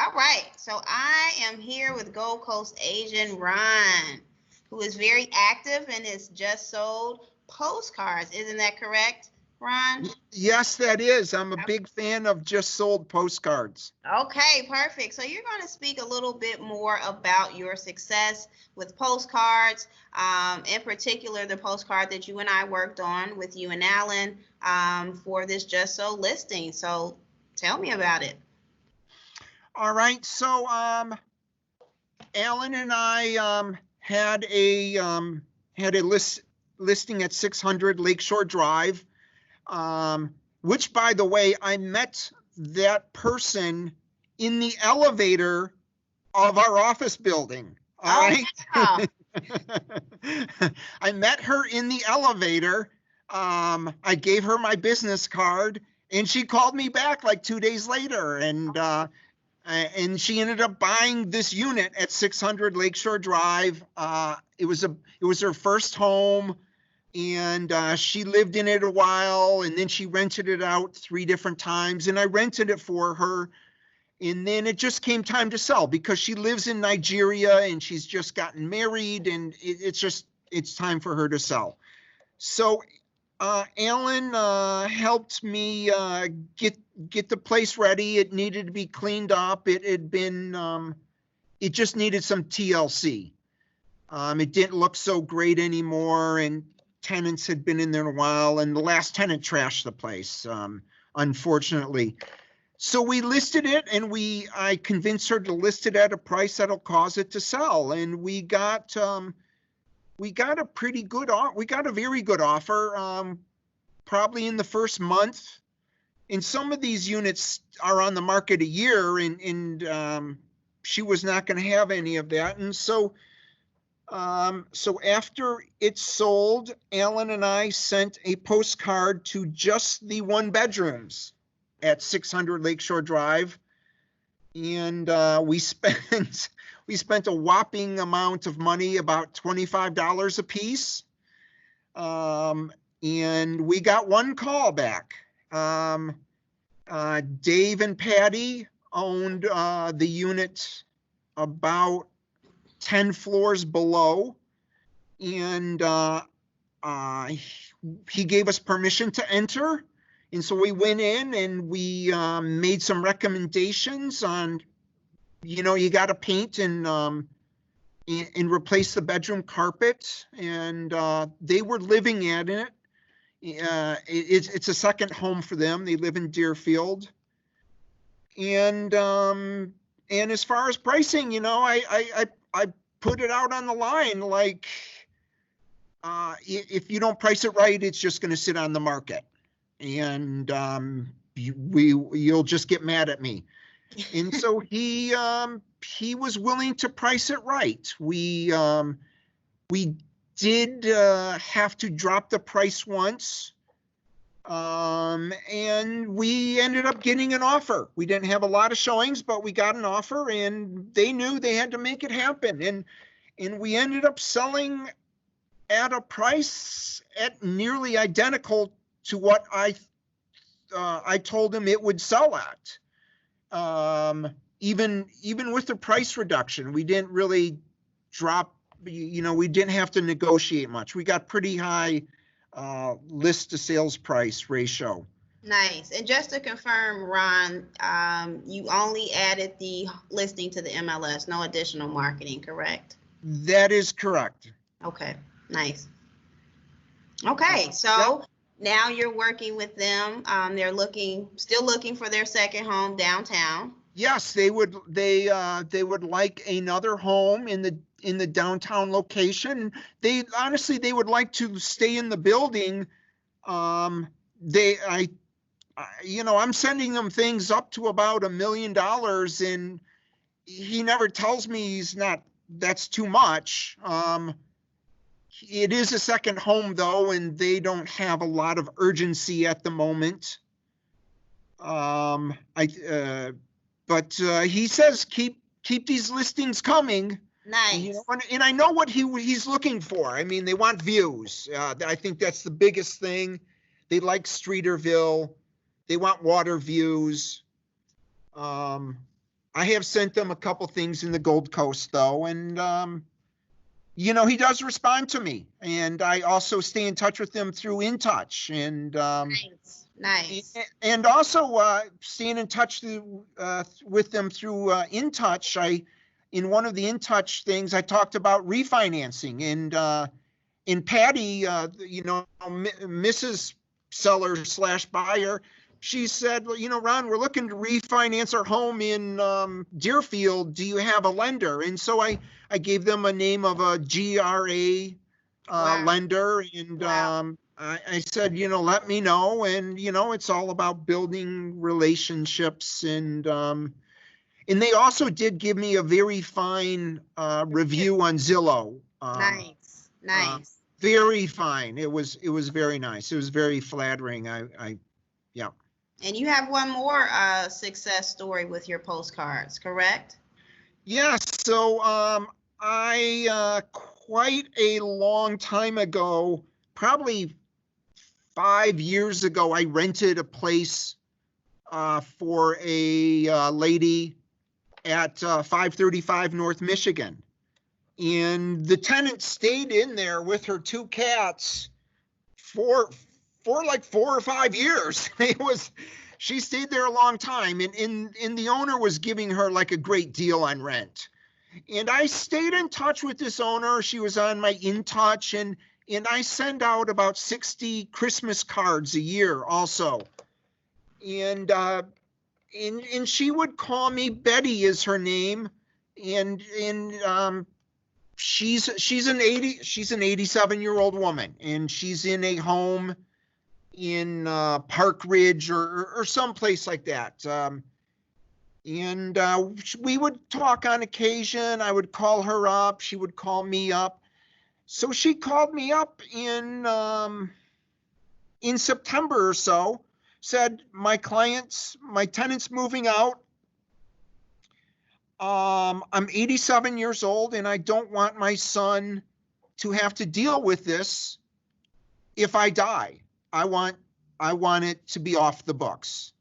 All right, so I am here with Gold Coast agent Ron, who is very active and has just sold postcards. Isn't that correct, Ron? Yes, that is. I'm a big fan of just sold postcards. Okay, perfect. So you're going to speak a little bit more about your success with postcards, in particular the postcard that you and I worked on with you and Alan for this Just So listing. So tell me about it. All right. So, Alan and I had a listing at 600 Lakeshore Drive, which, by the way, I met that person in the elevator of our office building. All right. Yeah. I met her in the elevator. I gave her my business card, and she called me back like 2 days later, and she ended up buying this unit at 600 Lakeshore Drive. It was her first home, and she lived in it a while, and then she rented it out 3 different times, and I rented it for her. And then it just came time to sell because she lives in Nigeria and she's just gotten married, and it's time for her to sell. So Alan helped me get the place ready. It needed to be cleaned up. It had been, it just needed some TLC. It didn't look so great anymore, and tenants had been in there a while, and the last tenant trashed the place, unfortunately. So we listed it, and I convinced her to list it at a price that'll cause it to sell. And we got a pretty good we got a very good offer, probably in the first month. And some of these units are on the market a year, and she was not going to have any of that. And so after it sold, Alan and I sent a postcard to just the 1 bedrooms at 600 Lakeshore Drive, and we spent a whopping amount of money, about $25 a piece, and we got 1 call back. Dave and Patty owned the unit about 10 floors below, and he gave us permission to enter. And so we went in and we made some recommendations on, you got to paint and replace the bedroom carpet. And they were living at it. It's a second home for them. They live in Deerfield. And as far as pricing, I put it out on the line, like, if you don't price it right, it's just going to sit on the market. And you'll just get mad at me. And so he was willing to price it right. We did have to drop the price once, and we ended up getting an offer. We didn't have a lot of showings, but we got an offer, and they knew they had to make it happen. And we ended up selling at a price at nearly identical to what I told him it would sell at. Even with the price reduction, we didn't really drop, we didn't have to negotiate much. We got pretty high list to sales price ratio. Nice. And just to confirm, Ron, you only added the listing to the MLS, no additional marketing, correct? That is correct. Okay, nice. Okay, so now you're working with them. They're still looking for their second home downtown. Yes, they would like another home in the downtown location. They would like to stay in the building. I'm sending them things up to about $1 million, and he never tells me that's too much. It is a second home though, and they don't have a lot of urgency at the moment. But he says keep these listings coming. Nice. And I know what he's looking for. I mean, they want views. I think that's the biggest thing. They like Streeterville. They want water views. I have sent them a couple things in the Gold Coast though, and he does respond to me, and I also stay in touch with them through In Touch, and Nice. and also staying in touch with them through In Touch. In one of the In Touch things, I talked about refinancing, and in Patty, Mrs. Seller slash buyer, she said, Ron, we're looking to refinance our home in Deerfield. Do you have a lender? And so I gave them a name of a GRA Wow. lender, and Wow. I said, let me know. And, it's all about building relationships. And they also did give me a very fine review on Zillow. Nice. Nice. Very fine. It was very nice. It was very flattering. Yeah. And you have one more success story with your postcards, correct? Yes. So I quite a long time ago, probably 5 years ago, I rented a place for a lady at 535 North Michigan. And the tenant stayed in there with her two cats for like 4 or 5 years. She stayed there a long time, and the owner was giving her like a great deal on rent. And I stayed in touch with this owner. She was on my In Touch, and I send out about 60 Christmas cards a year also. And she would call me. Betty is her name, and she's an 87-year-old woman, and she's in a home in Park Ridge or someplace like that. And we would talk on occasion. I would call her up. She would call me up. So she called me up in September or so, said, my tenant's moving out. I'm 87 years old, and I don't want my son to have to deal with this if I die. I want it to be off the books.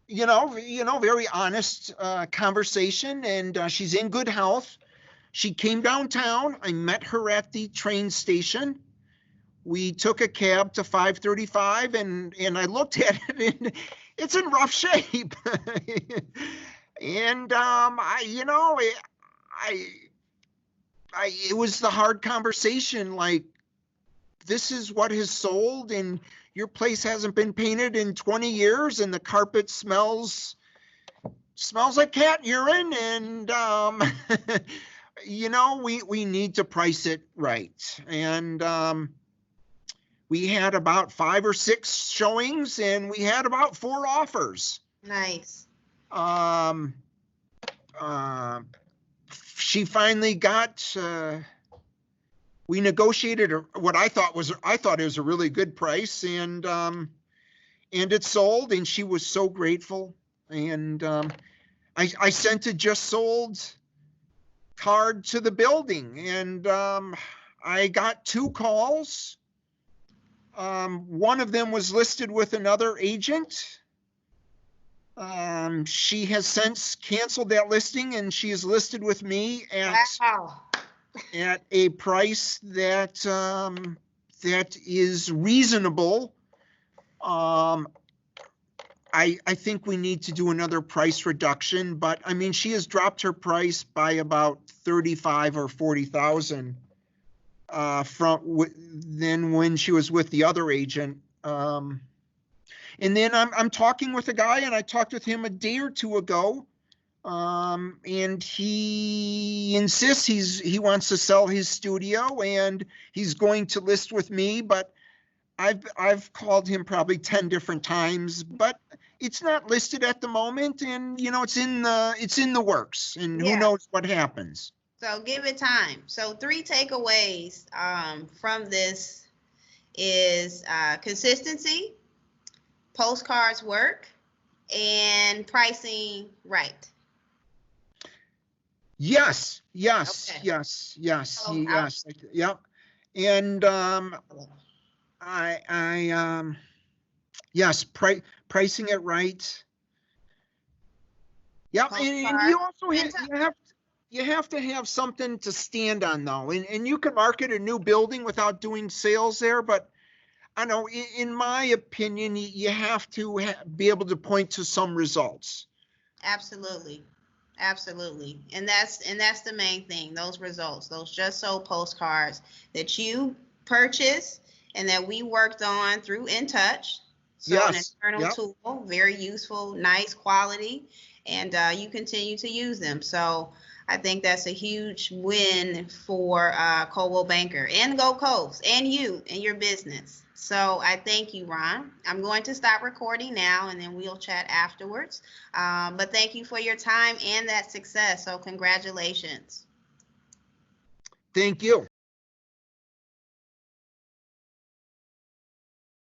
Very honest conversation, and she's in good health. She came downtown. I met her at the train station. We took a cab to 535, and I looked at it, and it's in rough shape. And it was the hard conversation. Like, this is what has sold, and your place hasn't been painted in 20 years, and the carpet smells like cat urine, and we need to price it right. And we had about 5 or 6 showings, and we had about 4 offers. Nice. She finally got. We negotiated what I thought it was a really good price, and it sold, and she was so grateful. And I sent a just sold card to the building, and I got 2 calls. One of them was listed with another agent. She has since canceled that listing, and she is listed with me at a price that is reasonable. I think we need to do another price reduction, but I mean, she has dropped her price by about 35 or 40,000 from then when she was with the other agent. And then I'm talking with a guy, and I talked with him a day or 2 ago. And he insists he wants to sell his studio, and he's going to list with me, but I've called him probably 10 different times, but it's not listed at the moment, and it's in the works, and who knows what happens. So give it time. So 3 takeaways from this is consistency, postcards work, and pricing right. Yes. Okay. Yes. Oh, Yep. And yes, pricing it right. Yep, and postcard. you also And you have to have something to stand on though, and you can market a new building without doing sales there, but I know in my opinion, you have to be able to point to some results. absolutely. Absolutely. And that's the main thing, those results, those just sold postcards that you purchased and that we worked on through In Touch. So an Yes. internal Yep. tool, very useful, nice quality, and you continue to use them. So I think that's a huge win for Coldwell Banker and Go Coast and you and your business. So I thank you, Ron. I'm going to stop recording now and then we'll chat afterwards. But thank you for your time and that success. So congratulations. Thank you.